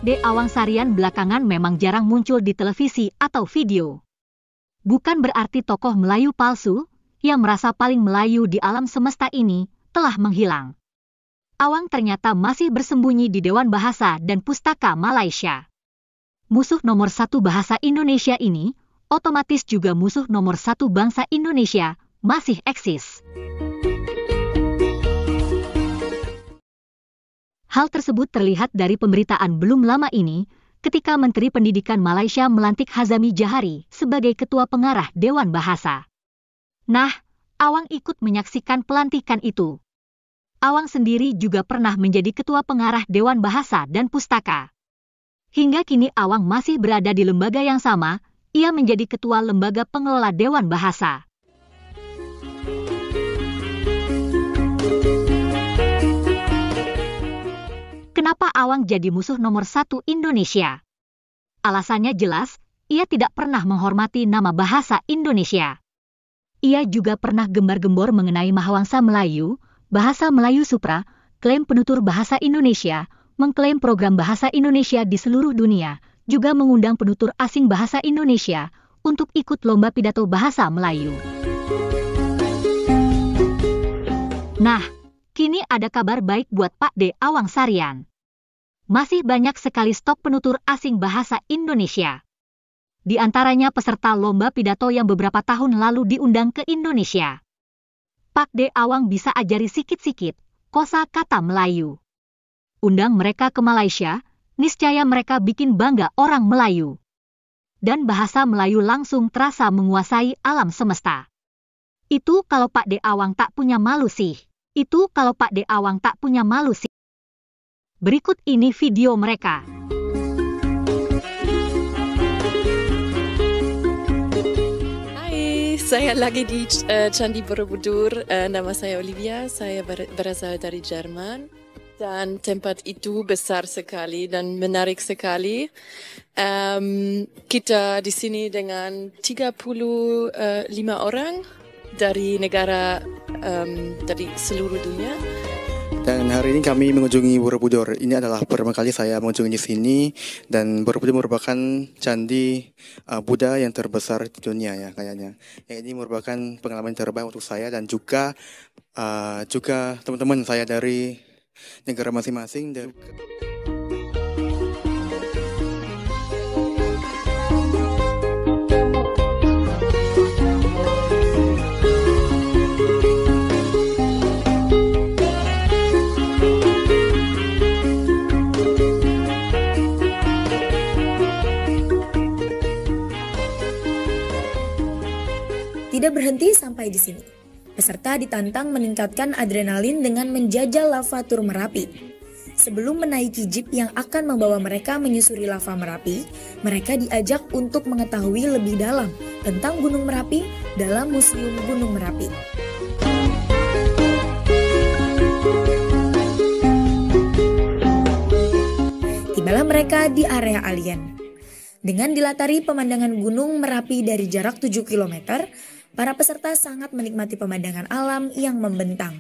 D. Awang Sarian belakangan memang jarang muncul di televisi atau video. Bukan berarti tokoh Melayu palsu, yang merasa paling Melayu di alam semesta ini, telah menghilang. Awang ternyata masih bersembunyi di Dewan Bahasa dan Pustaka Malaysia. Musuh nomor satu bahasa Indonesia ini, otomatis juga musuh nomor satu bangsa Indonesia, masih eksis. Hal tersebut terlihat dari pemberitaan belum lama ini, ketika Menteri Pendidikan Malaysia melantik Hazami Jahari sebagai Ketua Pengarah Dewan Bahasa. Nah, Awang ikut menyaksikan pelantikan itu. Awang sendiri juga pernah menjadi Ketua Pengarah Dewan Bahasa dan Pustaka. Hingga kini Awang masih berada di lembaga yang sama, ia menjadi Ketua Lembaga Pengelola Dewan Bahasa. Kenapa Awang jadi musuh nomor satu Indonesia? Alasannya jelas, ia tidak pernah menghormati nama bahasa Indonesia. Ia juga pernah gembar-gembor mengenai Mahawangsa Melayu, Bahasa Melayu Supra, klaim penutur bahasa Indonesia, mengklaim program bahasa Indonesia di seluruh dunia, juga mengundang penutur asing bahasa Indonesia untuk ikut lomba pidato bahasa Melayu. Nah, kini ada kabar baik buat Pak D. Awang Sarian. Masih banyak sekali stok penutur asing bahasa Indonesia. Di antaranya peserta lomba pidato yang beberapa tahun lalu diundang ke Indonesia. Pak D. Awang bisa ajari sikit-sikit kosa kata Melayu. Undang mereka ke Malaysia, niscaya mereka bikin bangga orang Melayu. Dan bahasa Melayu langsung terasa menguasai alam semesta. Itu kalau Pak D. Awang tak punya malu sih. Itu kalau Pak D. Awang tak punya malu sih. Berikut ini video mereka. Hai, saya lagi di Candi Borobudur. Nama saya Olivia, saya berasal dari Jerman. Dan tempat itu besar sekali dan menarik sekali. Kita di sini dengan 35 orang dari negara dari seluruh dunia. Dan hari ini kami mengunjungi Borobudur. Ini adalah pertama kali saya mengunjungi di sini, dan Borobudur merupakan candi Buddha yang terbesar di dunia ya kayaknya. Yang ini merupakan pengalaman terbaik untuk saya dan juga teman-teman saya dari negara masing-masing. Tidak berhenti sampai di sini. Peserta ditantang meningkatkan adrenalin dengan menjajal lava tur Merapi. Sebelum menaiki jeep yang akan membawa mereka menyusuri lava Merapi, mereka diajak untuk mengetahui lebih dalam tentang Gunung Merapi dalam Museum Gunung Merapi. Tibalah mereka di area alien. Dengan dilatari pemandangan Gunung Merapi dari jarak 7 km, para peserta sangat menikmati pemandangan alam yang membentang.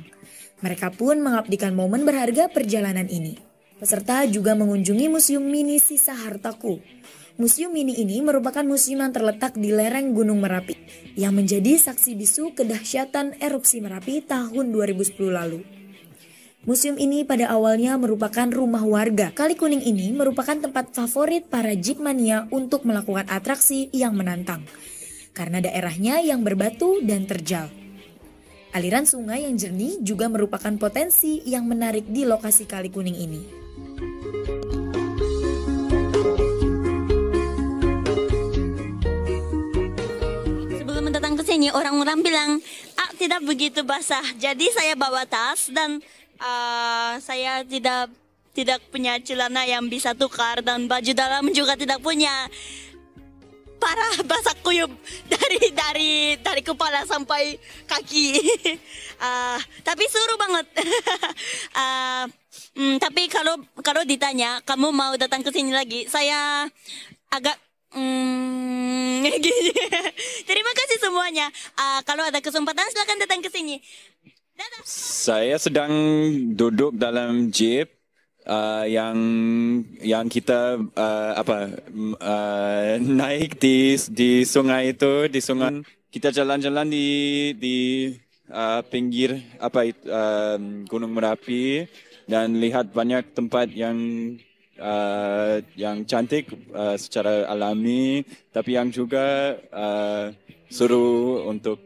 Mereka pun mengabdikan momen berharga perjalanan ini. Peserta juga mengunjungi Museum Mini Sisa Hartaku. Museum Mini ini merupakan museum yang terletak di lereng Gunung Merapi, yang menjadi saksi bisu kedahsyatan erupsi Merapi tahun 2010 lalu. Museum ini pada awalnya merupakan rumah warga. Kali Kuning ini merupakan tempat favorit para jeep mania untuk melakukan atraksi yang menantang, karena daerahnya yang berbatu dan terjal. Aliran sungai yang jernih juga merupakan potensi yang menarik di lokasi Kali Kuning ini. Sebelum datang ke sini, orang-orang bilang, tidak begitu basah. Jadi saya bawa tas dan saya tidak punya celana yang bisa tukar dan baju dalam juga tidak punya. Parah, basah kuyup dari kepala sampai kaki. Tapi seru banget. Tapi kalau ditanya kamu mau datang ke sini lagi, saya agak gini. Terima kasih semuanya. Kalau ada kesempatan silakan datang ke sini. Dadah. Saya sedang duduk dalam jeep yang kita naik di sungai itu, di sungai kita jalan-jalan di pinggir Gunung Merapi dan lihat banyak tempat yang cantik secara alami, tapi yang juga seru untuk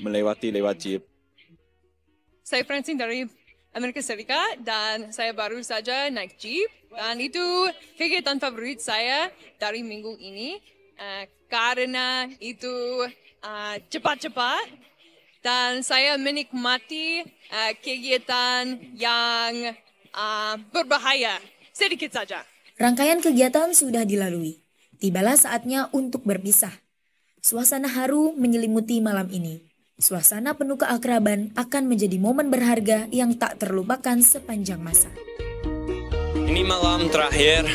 melewati jeep. Saya Francine dari Amerika Serikat dan saya baru saja naik jeep dan itu kegiatan favorit saya dari minggu ini karena itu cepat-cepat dan saya menikmati kegiatan yang berbahaya sedikit saja. Rangkaian kegiatan sudah dilalui. Tibalah saatnya untuk berpisah. Suasana haru menyelimuti malam ini. Suasana penuh keakraban akan menjadi momen berharga yang tak terlupakan sepanjang masa. Ini malam terakhir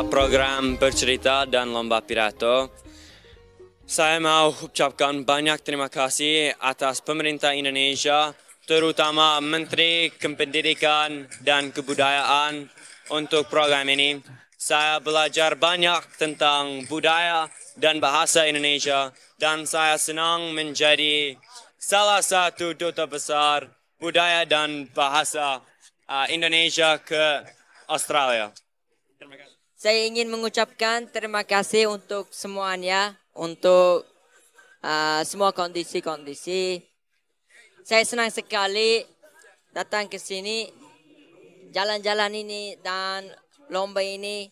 program bercerita dan lomba pidato. Saya mau ucapkan banyak terima kasih atas pemerintah Indonesia, terutama Menteri Pendidikan dan Kebudayaan untuk program ini. Saya belajar banyak tentang budaya dan bahasa Indonesia dan saya senang menjadi salah satu duta besar budaya dan bahasa Indonesia ke Australia. Terima kasih. Saya ingin mengucapkan terima kasih untuk semuanya, untuk semua kondisi-kondisi. Saya senang sekali datang ke sini, jalan-jalan ini dan lomba ini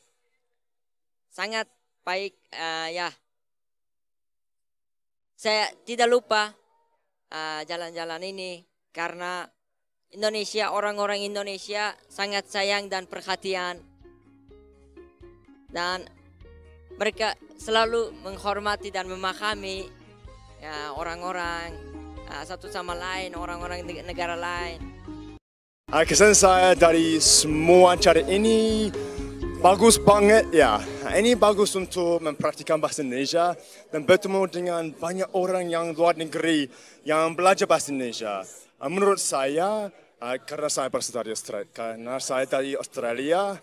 sangat baik ya. Saya tidak lupa jalan-jalan ini karena Indonesia, orang-orang Indonesia sangat sayang dan perhatian. Dan mereka selalu menghormati dan memahami ya, orang-orang satu sama lain, orang-orang negara lain. Kesan saya dari semua acara ini bagus banget ya. Ini bagus untuk mempraktikkan bahasa Indonesia dan bertemu dengan banyak orang yang luar negeri yang belajar bahasa Indonesia. Menurut saya, karena saya berasal dari Australia,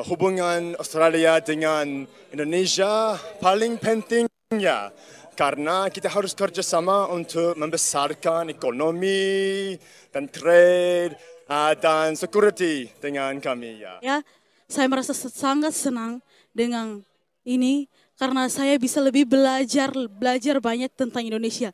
hubungan Australia dengan Indonesia paling penting ya. Karena kita harus kerjasama untuk membesarkan ekonomi dan trade dan security dengan kami ya. Saya merasa sangat senang dengan ini karena saya bisa lebih belajar banyak tentang Indonesia.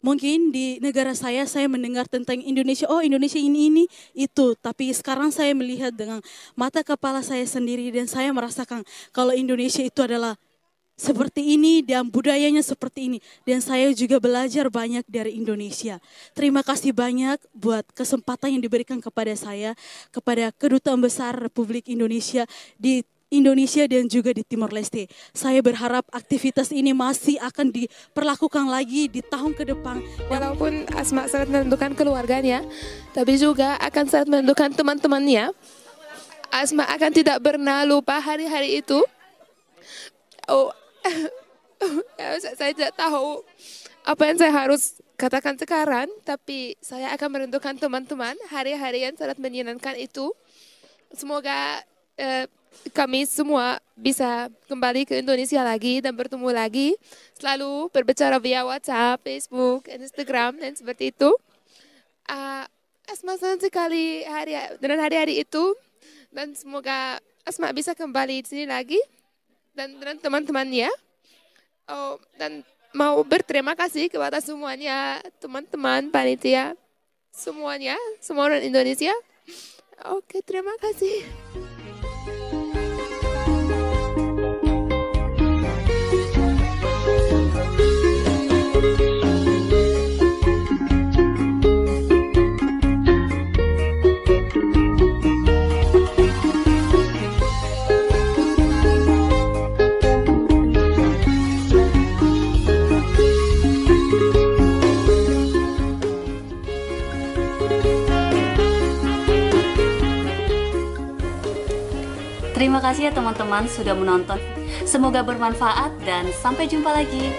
Mungkin di negara saya mendengar tentang Indonesia, oh Indonesia ini, itu. Tapi sekarang saya melihat dengan mata kepala saya sendiri dan saya merasakan kalau Indonesia itu adalah seperti ini dan budayanya seperti ini. Dan saya juga belajar banyak dari Indonesia. Terima kasih banyak buat kesempatan yang diberikan kepada saya, kepada Kedutaan Besar Republik Indonesia di Indonesia dan juga di Timor Leste. Saya berharap aktivitas ini masih akan diperlakukan lagi di tahun ke depan. Walaupun Asma sangat menentukan keluarganya, tapi juga akan sangat menentukan teman-temannya. Asma akan tidak pernah lupa hari-hari itu. Saya tidak tahu apa yang saya harus katakan sekarang, tapi saya akan menentukan teman-teman hari-hari yang sangat menyenangkan itu. Semoga kami semua bisa kembali ke Indonesia lagi dan bertemu lagi, selalu berbicara via WhatsApp, Facebook, Instagram, dan seperti itu. Asma senang sekali dengan hari-hari itu, dan semoga Asma bisa kembali di sini lagi dan dengan teman-temannya. Dan mau berterima kasih kepada semuanya, teman-teman, panitia, semuanya, semua orang Indonesia. Oke, terima kasih. Terima kasih ya teman-teman sudah menonton. Semoga bermanfaat dan sampai jumpa lagi.